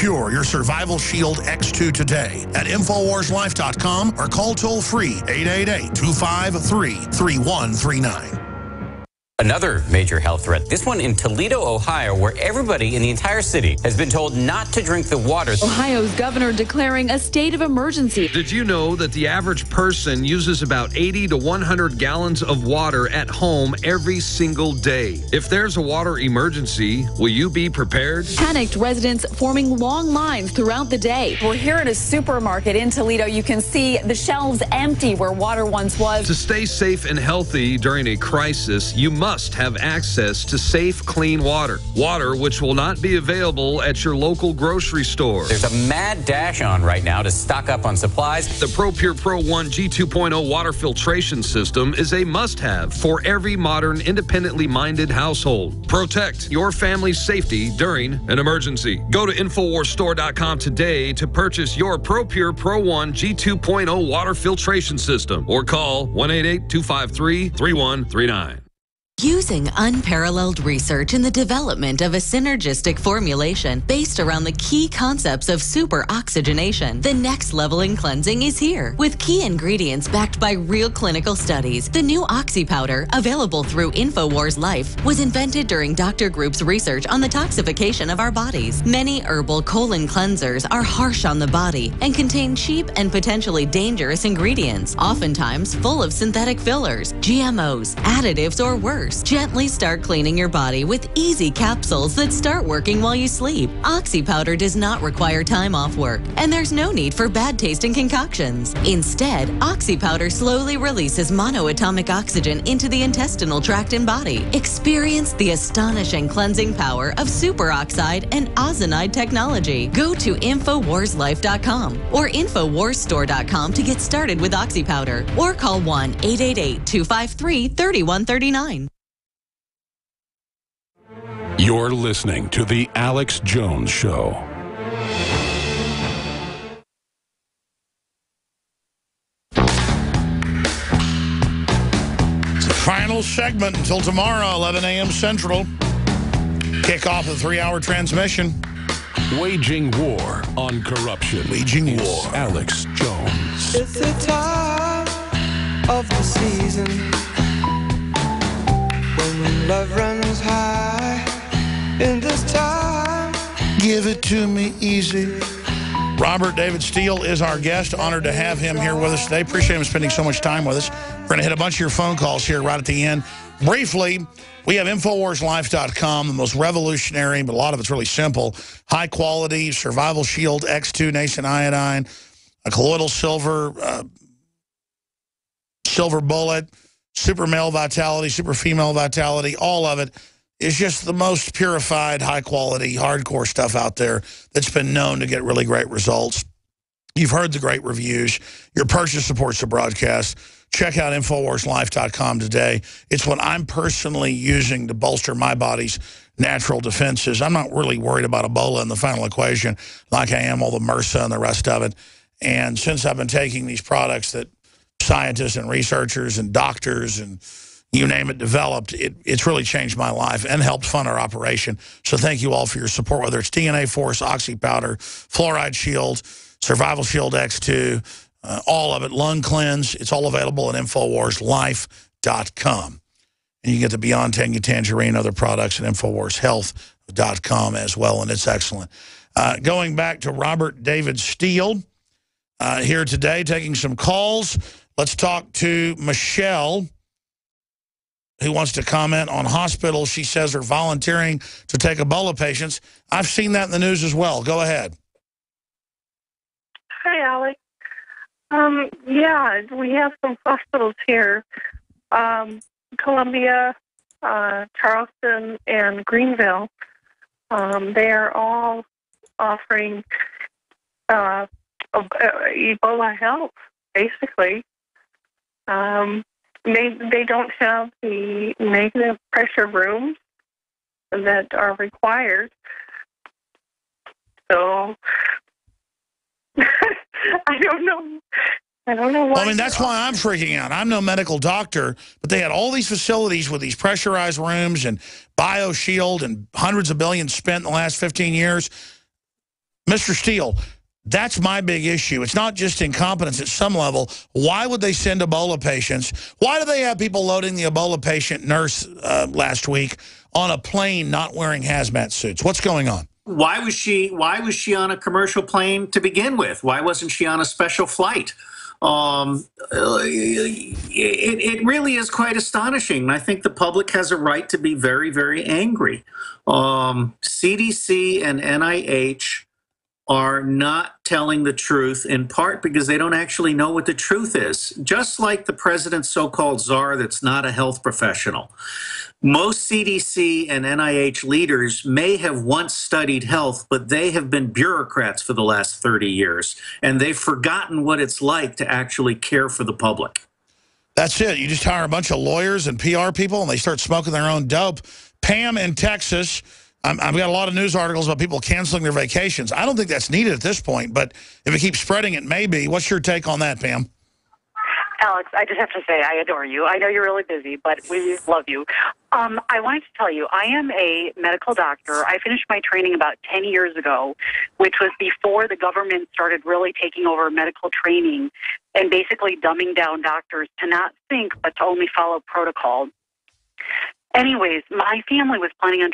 Secure your Survival Shield X2 today at InfoWarsLife.com or call toll-free 888-253-3139. Another major health threat, this one in Toledo, Ohio, where everybody in the entire city has been told not to drink the water. Ohio's governor declaring a state of emergency. Did you know that the average person uses about 80 to 100 gallons of water at home every single day? If there's a water emergency, will you be prepared? Panicked residents forming long lines throughout the day. We're here at a supermarket in Toledo. You can see the shelves empty where water once was. To stay safe and healthy during a crisis, you must have access to safe, clean water. Water which will not be available at your local grocery store. There's a mad dash on right now to stock up on supplies. The ProPure Pro 1 G2.0 water filtration system is a must-have for every modern, independently minded household. Protect your family's safety during an emergency. Go to InfoWarsStore.com today to purchase your ProPure Pro 1 G2.0 water filtration system or call 1-888-253-3139. Using unparalleled research in the development of a synergistic formulation based around the key concepts of superoxygenation, the next level in cleansing is here. With key ingredients backed by real clinical studies, the new Oxy Powder, available through InfoWars Life, was invented during Dr. Group's research on the toxification of our bodies. Many herbal colon cleansers are harsh on the body and contain cheap and potentially dangerous ingredients, oftentimes full of synthetic fillers, GMOs, additives, or worse. Gently start cleaning your body with easy capsules that start working while you sleep. Oxy Powder does not require time off work, and there's no need for bad tasting concoctions. Instead, Oxy Powder slowly releases monoatomic oxygen into the intestinal tract and body. Experience the astonishing cleansing power of superoxide and ozonide technology. Go to InfoWarsLife.com or InfoWarsStore.com to get started with Oxy Powder, or call 1-888-253-3139. You're listening to The Alex Jones Show. It's the final segment until tomorrow, 11 a.m. Central. Kick off a 3-hour transmission. Waging war on corruption. Waging war. Alex Jones. It's the time of the season when love runs high. In this time, give it to me easy. Robert David Steele is our guest. Honored to have him here with us today. Appreciate him spending so much time with us. We're going to hit a bunch of your phone calls here right at the end. Briefly, we have InfoWarsLife.com, the most revolutionary, but a lot of it's really simple, high-quality Survival Shield X2 nascent iodine, a colloidal silver, silver bullet, super male vitality, super female vitality, all of it is just the most purified, high-quality, hardcore stuff out there that's been known to get really great results. You've heard the great reviews. Your purchase supports the broadcast. Check out InfoWarsLife.com today. It's what I'm personally using to bolster my body's natural defenses. I'm not really worried about Ebola in the final equation like I am all the MRSA and the rest of it. And since I've been taking these products that scientists and researchers and doctors and you name it, developed, it's really changed my life and helped fund our operation. So thank you all for your support, whether it's DNA Force, Oxy Powder, Fluoride Shield, Survival Shield X2, all of it, Lung Cleanse. It's all available at InfoWarsLife.com. And you get the Beyond Tangy Tangerine, other products at InfoWarsHealth.com as well, and it's excellent. Going back to Robert David Steele here today, taking some calls. Let's talk to Michelle, who wants to comment on hospitals she says are volunteering to take Ebola patients. I've seen that in the news as well. Go ahead. Hi, Alex. Yeah, we have some hospitals here. Columbia, Charleston, and Greenville. They are all offering Ebola help, basically. They don't have the negative pressure rooms that are required. So I don't know. I don't know why. Well, I mean, that's why I'm freaking out. I'm no medical doctor, but they had all these facilities with these pressurized rooms and BioShield and hundreds of billions spent in the last 15 years. Mr. Steele, that's my big issue. It's not just incompetence at some level. Why would they send Ebola patients? Why do they have people loading the Ebola patient nurse last week on a plane not wearing hazmat suits? What's going on? Why was she on a commercial plane to begin with? Why wasn't she on a special flight? It really is quite astonishing. I think the public has a right to be very, very angry. CDC and NIH are not telling the truth, in part because they don't actually know what the truth is. Just like the president's so-called czar that's not a health professional. Most CDC and NIH leaders may have once studied health, but they have been bureaucrats for the last 30 years, and they've forgotten what it's like to actually care for the public. That's it. You just hire a bunch of lawyers and PR people, and they start smoking their own dope. Pam in Texas, I've got a lot of news articles about people canceling their vacations. I don't think that's needed at this point, but if it keeps spreading, it may be. What's your take on that, Pam? Alex, I just have to say I adore you. I know you're really busy, but we love you. I wanted to tell you, I am a medical doctor. I finished my training about 10 years ago, which was before the government started really taking over medical training and basically dumbing down doctors to not think, but to only follow protocol. Anyways, my family was planning on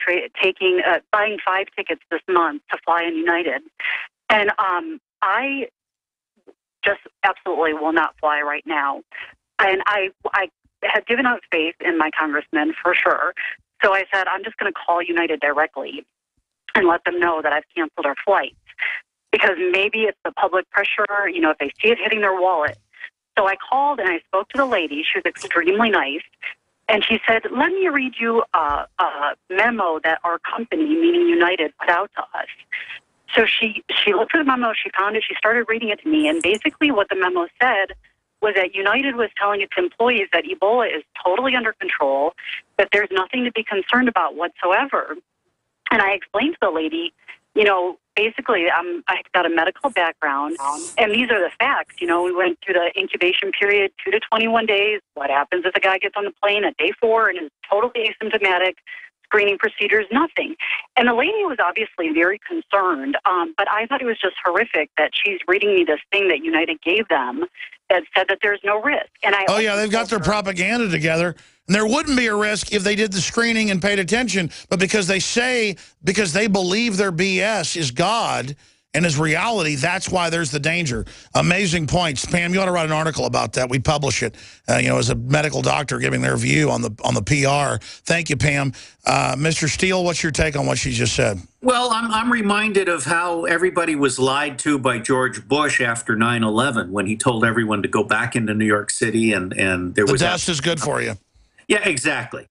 buying 5 tickets this month to fly in United. And I just absolutely will not fly right now. And I had given out faith in my congressman for sure. So I said, I'm just going to call United directly and let them know that I've canceled our flights. Because maybe it's the public pressure, you know, if they see it hitting their wallet. So I called and I spoke to the lady. She was extremely nice. And she said, let me read you a memo that our company, meaning United, put out to us. So she looked for the memo, she found it, she started reading it to me, and basically what the memo said was that United was telling its employees that Ebola is totally under control, that there's nothing to be concerned about whatsoever. And I explained to the lady, you know, basically I've got a medical background, and these are the facts. You know, we went through the incubation period, 2 to 21 days. What happens if a guy gets on the plane at day 4 and is totally asymptomatic? Screening procedures, nothing. And the lady was obviously very concerned, but I thought it was just horrific that she's reading me this thing that United gave them that said that there's no risk. And I they've got their propaganda together, and there wouldn't be a risk if they did the screening and paid attention, but because they believe their BS is God and is reality, that's why there's the danger. Amazing points. Pam, you ought to write an article about that. We publish it, you know, as a medical doctor giving their view on the PR. Thank you, Pam. Mr. Steele, what's your take on what she just said? Well, I'm reminded of how everybody was lied to by George Bush after 9/11 when he told everyone to go back into New York City and there was... The dust is good for you. Yeah, exactly.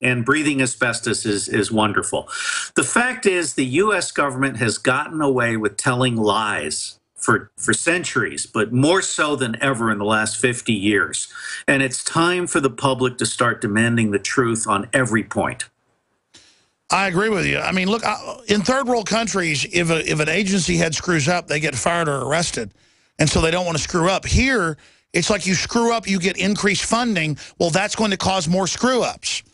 And breathing asbestos is wonderful. The fact is the U.S. government has gotten away with telling lies for centuries, but more so than ever in the last 50 years. And it's time for the public to start demanding the truth on every point. I agree with you. I mean, look, in third world countries, if an agency head screws up, they get fired or arrested. And so they don't want to screw up. Here, it's like you screw up, you get increased funding. Well, that's going to cause more screw-ups.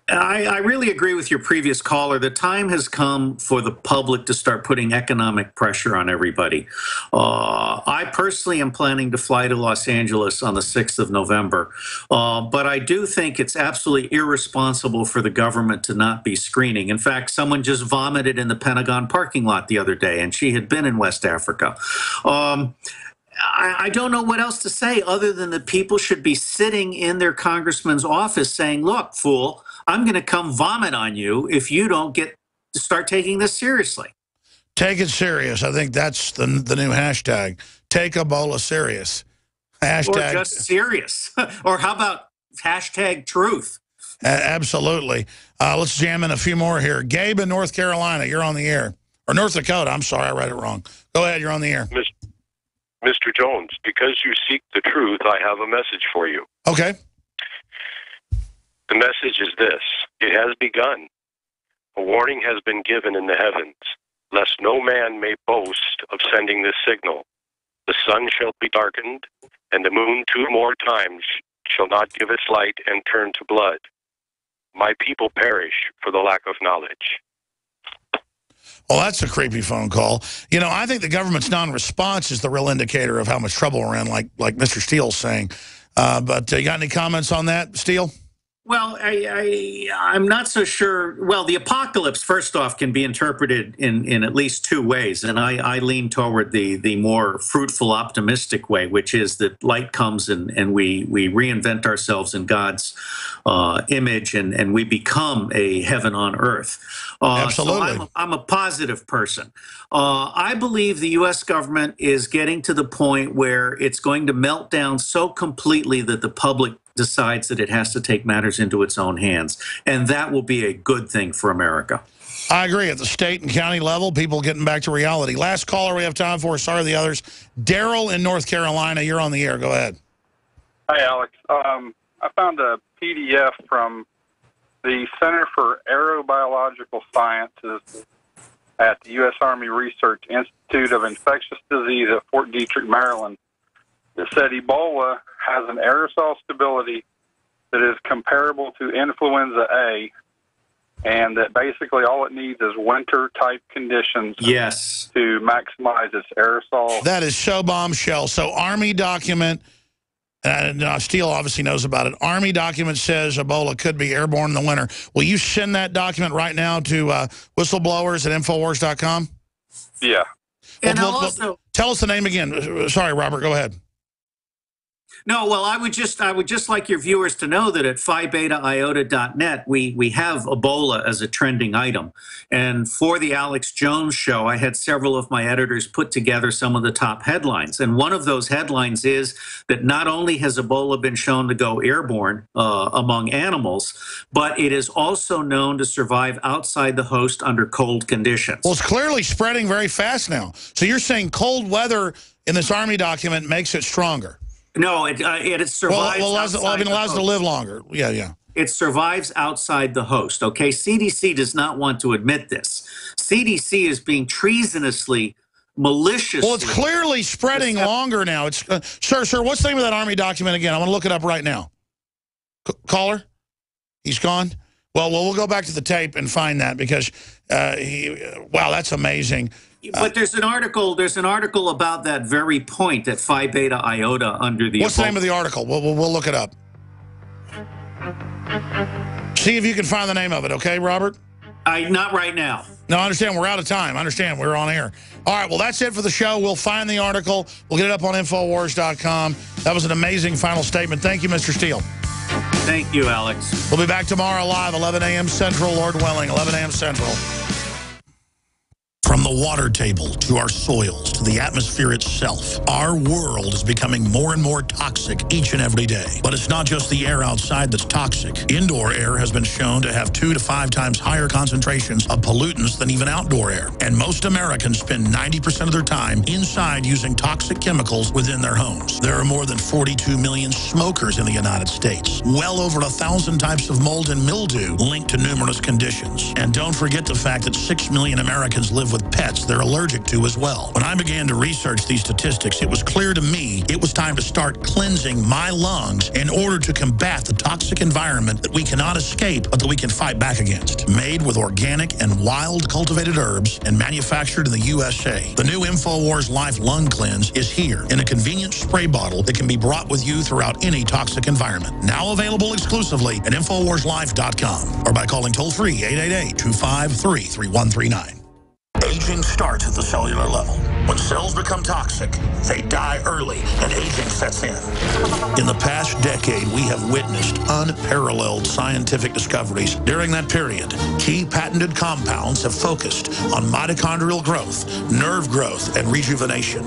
I really agree with your previous caller. The time has come for the public to start putting economic pressure on everybody. I personally am planning to fly to Los Angeles on the 6th of November. But I do think it's absolutely irresponsible for the government to not be screening. In fact, someone just vomited in the Pentagon parking lot the other day, and she had been in West Africa. I don't know what else to say other than that people should be sitting in their congressman's office saying, look, fool, I'm going to come vomit on you if you don't start taking this seriously. Take it serious. I think that's the new hashtag. Take Ebola serious. Hashtag. Or just serious. Or how about hashtag truth? Absolutely. Let's jam in a few more here. Gabe in North Carolina, you're on the air. Or North Dakota. I'm sorry, I read it wrong. Go ahead, you're on the air. Mr. Jones, because you seek the truth, I have a message for you. Okay. The message is this. It has begun. A warning has been given in the heavens, lest no man may boast of sending this signal. The sun shall be darkened, and the moon 2 more times shall not give its light and turn to blood. My people perish for the lack of knowledge. Well, that's a creepy phone call. You know, I think the government's non-response is the real indicator of how much trouble we're in, like Mr. Steele's saying. But you got any comments on that, Steele? Well, I'm not so sure. Well, the apocalypse, first off, can be interpreted in at least two ways. And I lean toward the more fruitful, optimistic way, which is that light comes and we reinvent ourselves in God's image and we become a heaven on earth. Absolutely. So I'm a positive person. I believe the U.S. government is getting to the point where it's going to melt down so completely that the public decides that it has to take matters into its own hands. And that will be a good thing for America. I agree. At the state and county level, people getting back to reality. Last caller we have time for. Sorry, the others. Daryl in North Carolina, you're on the air. Go ahead. Hi, Alex. I found a PDF from the Center for Aerobiological Sciences at the U.S. Army Research Institute of Infectious Disease at Fort Detrick, Maryland. It said Ebola has an aerosol stability that is comparable to influenza A, and that basically all it needs is winter-type conditions to maximize its aerosol. That is so bombshell. So Army document, and Steele obviously knows about it, Army document says Ebola could be airborne in the winter. Will you send that document right now to whistleblowers at Infowars.com? Yeah. And also tell us the name again. Sorry, Robert, go ahead. No, well, I would just like your viewers to know that at PhiBetaIota.net, we have Ebola as a trending item. And for the Alex Jones Show, I had several of my editors put together some of the top headlines. And one of those headlines is that not only has Ebola been shown to go airborne among animals, but it is also known to survive outside the host under cold conditions. Well, it's clearly spreading very fast now. So you're saying cold weather in this Army document makes it stronger? No, it survives. Well, it allows it to live longer. Yeah. It survives outside the host. Okay, CDC does not want to admit this. CDC is being treasonously, maliciously. Well, it's clearly spreading longer now. It's sir, what's the name of that Army document again? I'm going to look it up right now. Caller, he's gone. Well, we'll go back to the tape and find that because wow, that's amazing. But there's an article about that very point at Phi Beta Iota under the. What's the name of the article? We'll look it up. See if you can find the name of it, okay, Robert? Not right now. No, I understand. We're out of time. I understand. We're on air. All right, well, that's it for the show. We'll find the article. We'll get it up on Infowars.com. That was an amazing final statement. Thank you, Mr. Steele. Thank you, Alex. We'll be back tomorrow live, 11 a.m. Central, Lord willing, 11 a.m. Central. From the water table to our soils to the atmosphere itself, our world is becoming more and more toxic each and every day. But it's not just the air outside that's toxic. Indoor air has been shown to have 2 to 5 times higher concentrations of pollutants than even outdoor air. And most Americans spend 90% of their time inside using toxic chemicals within their homes. There are more than 42 million smokers in the United States. Well over 1,000 types of mold and mildew linked to numerous conditions. And don't forget the fact that 6 million Americans live with pets they're allergic to as well. When I began to research these statistics, it was clear to me it was time to start cleansing my lungs in order to combat the toxic environment that we cannot escape but that we can fight back against. Made with organic and wild cultivated herbs and manufactured in the USA, the new InfoWars Life Lung Cleanse is here in a convenient spray bottle that can be brought with you throughout any toxic environment. Now available exclusively at InfoWarsLife.com or by calling toll-free 888-253-3139. Aging starts at the cellular level. When cells become toxic, they die early and aging sets in. In the past decade, we have witnessed unparalleled scientific discoveries. During that period, key patented compounds have focused on mitochondrial growth, nerve growth, and rejuvenation.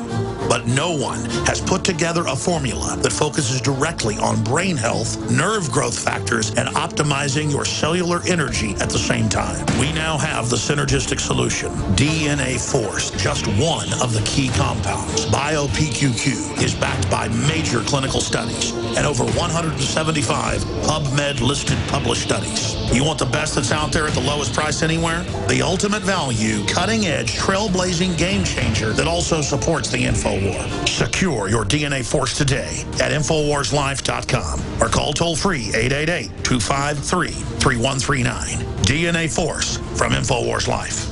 But no one has put together a formula that focuses directly on brain health, nerve growth factors, and optimizing your cellular energy at the same time. We now have the synergistic solution, DNA Force, just one of the key compounds. BioPQQ is backed by major clinical studies and over 175 PubMed-listed published studies. You want the best that's out there at the lowest price anywhere? The ultimate value, cutting-edge, trailblazing game changer that also supports the InfoWar. Secure your DNA Force today at InfoWarsLife.com or call toll-free 888-253-3139. DNA Force from InfoWars Life.